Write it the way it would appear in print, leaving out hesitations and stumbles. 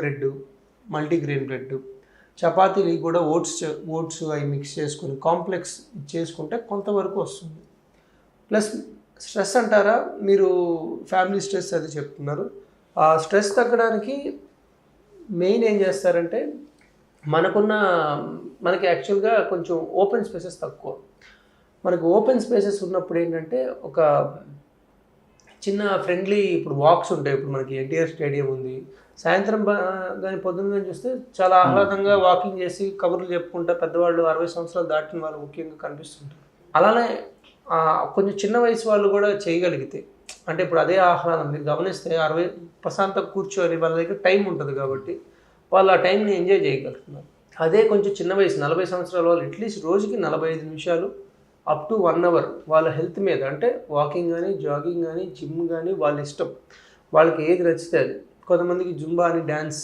Bread, multigrain bread, చపాతీలు కూడా oats అవి మిక్స్ చేసుకొని కాంప్లెక్స్ చేసుకుంటే కొంతవరకు వస్తుంది. ప్లస్ స్ట్రెస్ అంటారా, మీరు ఫ్యామిలీ స్ట్రెస్ అది చెప్తున్నారు. ఆ స్ట్రెస్ తగ్గడానికి మెయిన్ ఏం చేస్తారంటే మనకి యాక్చువల్గా కొంచెం ఓపెన్ స్పేసెస్ తక్కువ. మనకు ఓపెన్ స్పేసెస్ ఉన్నప్పుడు ఏంటంటే ఒక చిన్న ఫ్రెండ్లీ ఇప్పుడు వాక్స్ ఉంటాయి. ఇప్పుడు మనకి ఎన్టీఆర్ స్టేడియం ఉంది. సాయంత్రం కానీ పొద్దున్న కానీ చూస్తే చాలా ఆహ్లాదంగా వాకింగ్ చేసి కబుర్లు చెప్పుకుంటా పెద్దవాళ్ళు 60 సంవత్సరాలు దాటిన వాళ్ళు ముఖ్యంగా కనిపిస్తుంటారు. అలానే కొంచెం చిన్న వయసు వాళ్ళు కూడా చేయగలిగితే, అంటే ఇప్పుడు అదే ఆహ్లాదం మీరు గమనిస్తే 60 ప్రశాంతంగా కూర్చొని వాళ్ళ దగ్గర టైం ఉంటుంది కాబట్టి వాళ్ళు ఆ టైంని ఎంజాయ్ చేయగలుగుతున్నారు. అదే కొంచెం చిన్న వయసు 40 సంవత్సరాల వాళ్ళు అట్లీస్ట్ రోజుకి 45 నిమిషాలు అప్ టు 1 అవర్ వాళ్ళ హెల్త్ మీద, అంటే వాకింగ్ కానీ జాగింగ్ కానీ జిమ్ కానీ వాళ్ళ ఇష్టం, వాళ్ళకి ఏది నచ్చితే అది. కొంతమందికి జుంబా అని డ్యాన్స్